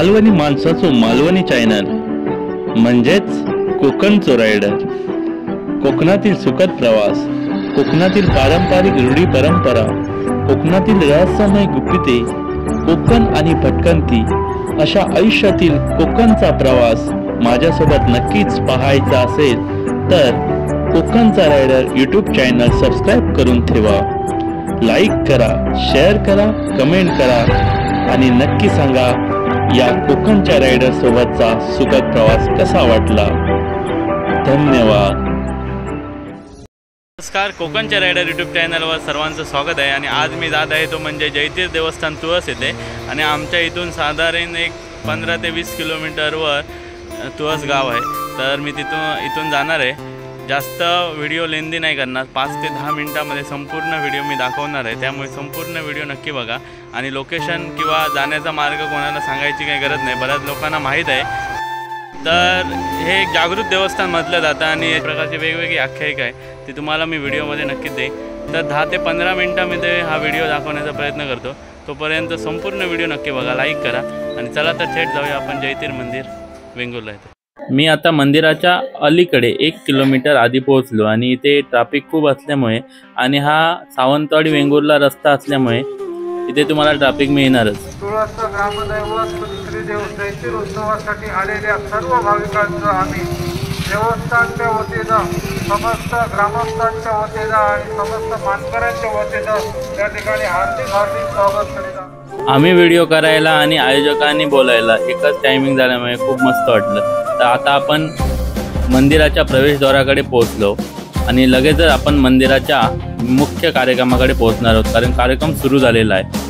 मालवणी माणसाचो मालवणी चॅनल म्हणजेच कोकणचो रायडर। कोकणातील सुखद प्रवास, कोकणातील पारंपरिक रूढी परंपरा, कोकणातील रहस्यमय गुपिते, कोकण आणि भटकंती अशा आयुष्यातील कोकणचा प्रवास माझ्यासोबत नक्कीच पाहायचा असेल तर कोकणचा रायडर यूट्यूब चॅनल सबस्क्राईब करून ठेवा। लाईक करा, शेअर करा, कमेंट करा आणि नक्की सांगा या कोकणच्या रायडर सोबतचा सुखद प्रवास कसा वाटला। धन्यवाद। नमस्कार, कोकणच्या रायडर यूट्यूब चॅनलवर सर्वांचं स्वागत आहे। आणि आज मी जात आहे तो म्हणजे जयतीर्थ देवस्थान तुळस येथे आणि आमच्या इथून साधारण एक 15 ते 20 किलोमीटरवर तुळस गाव आहे। तर मी इथून जाणार आहे। जास्त व्हिडिओ लेंदी नाही करणार, 5 ते 10 मिनिटांमध्ये संपूर्ण व्हिडिओ मी दाखवणार आहे। त्यामुळे संपूर्ण व्हिडिओ नक्की बघा आणि लोकेशन किंवा जाण्याचा मार्ग कोणाला सांगायची काही गरज नाही, बऱ्याच लोकांना माहीत आहे। तर हे एक जागृत देवस्थान म्हटलं जातं आणि एक प्रकारची वेगवेगळी आख्यायिका आहे ती तुम्हाला मी व्हिडिओमध्ये नक्कीच देईन। तर 10 ते 15 मिनिटांमध्ये हा व्हिडिओ दाखवण्याचा प्रयत्न करतो। तोपर्यंत संपूर्ण व्हिडिओ नक्की बघा, लाईक करा आणि चला तर थेट जाऊया आपण जयतीर्थ मंदिर वेंगुर्ला येथे। मी आता मंदिराच्या अलीकडे 1 किलोमीटर आधी पोहोचलो आणि इथे ट्रॅफिक खूप असल्यामुळे आणि हा सावंतवाडी वेंगुर्ला रस्ता असल्यामुळे इथे तुम्हाला ट्रॅफिक मिळणारच। तुळस ग्रामदैवत श्रीदेव जयतीर्थ उत्सवासाठी आलेल्या सर्व भाविकांचं आम्ही देवस्थानच्या वतीनं, समस्त ग्रामस्थांच्या वतीनं आणि समस्त मानकऱ्यांच्या वतीनं त्या ठिकाणी हार्दिक स्वागत करीत आहोत। आम्ही व्हिडिओ करायला आणि आयोजकांनी बोलायला एकच टायमिंग झाल्यामुळे खूप मस्त वाटलं। तर आता आपण मंदिराच्या प्रवेशद्वाराकडे पोहोचलो आणि लगेचच आपण मंदिराच्या मुख्य कार्यक्रमाकडे पोहोचणार आहोत, कारण कार्यक्रम सुरू झालेला आहे।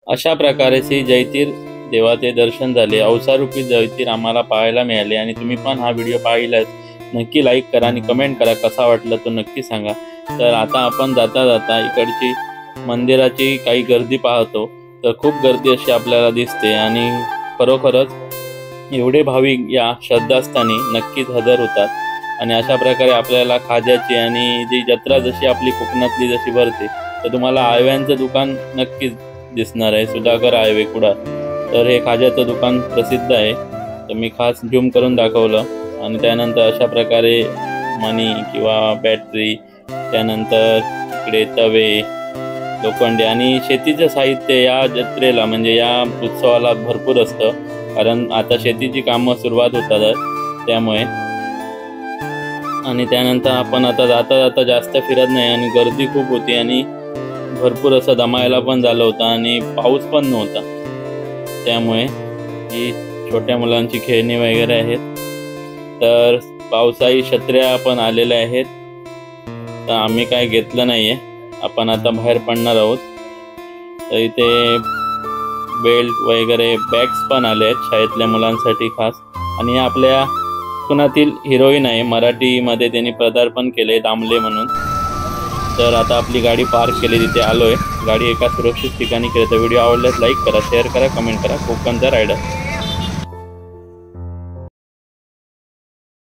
अशा प्रकारे श्री जैतीर देवाचे दर्शन झाले. अवसारूपी जैतीर आम्हाला पाहायला मिळाले. आणि तुम्ही पण हा व्हिडिओ पाहिलात नक्की लाईक करा आणि कमेंट करा कसा वाटला तो नक्की सांगा. तर आता आपण जाता जाता इकडची मंदिराची काही गर्दी पाहतो. तर खूप गर्दी अशी आपल्याला दिसते आणि खरोखरच एवढे भाविक या श्रद्धास्थानी नक्कीच हजर होतात. आणि अशा प्रकारे आपल्याला खाद्याची आणि जी जत्रा जशी आपली कोकणातली जशी भरते तर तुम्हाला आळव्यांचं दुकान नक्कीच दिसणार आहे, सुधाकर आळवे कुडाळ. तर हे खाज्याचं दुकान प्रसिद्ध आहे. तर मी खास झूम करून दाखवलं. आणि त्यानंतर अशा प्रकारे मणी किंवा बॅटरी, त्यानंतर इकडे तवे, लोखंडे आणि शेतीचं साहित्य या जत्रेला म्हणजे या उत्सवाला भरपूर असतं. कारण आता शेतीची कामं सुरुवात होतात त्यामुळे. आणि त्यानंतर आपण आता जाता जाता जास्त फिरत नाही आणि गर्दी खूप होती आणि भरपूर असं दमायला पण झालं होतं आणि पाऊस पण नव्हता. त्यामुळे ही छोट्या मुलांची खेळणी वगैरे आहेत. तर पावसाळी छत्र्या पण आलेल्या आहेत. तर आम्ही काय घेतलं नाही आहे. आपण आता बाहेर पडणार आहोत. तर इथे बेल्ट वगैरे बॅग्स पण आले आहेत शाळेतल्या मुलांसाठी खास. आणि हे आपल्या कोकणातील हिरोईन आहे, मराठीमध्ये त्यांनी पदार्पण केले दामले म्हणून. तर आता आपली गाडी पार्क केली, तिथे आलो आहे. गाडी एका सुरक्षित ठिकाणी केली. तर व्हिडिओ आवडल्यास लाईक करा, शेअर करा, कमेंट करा. कोकणचा रायडर.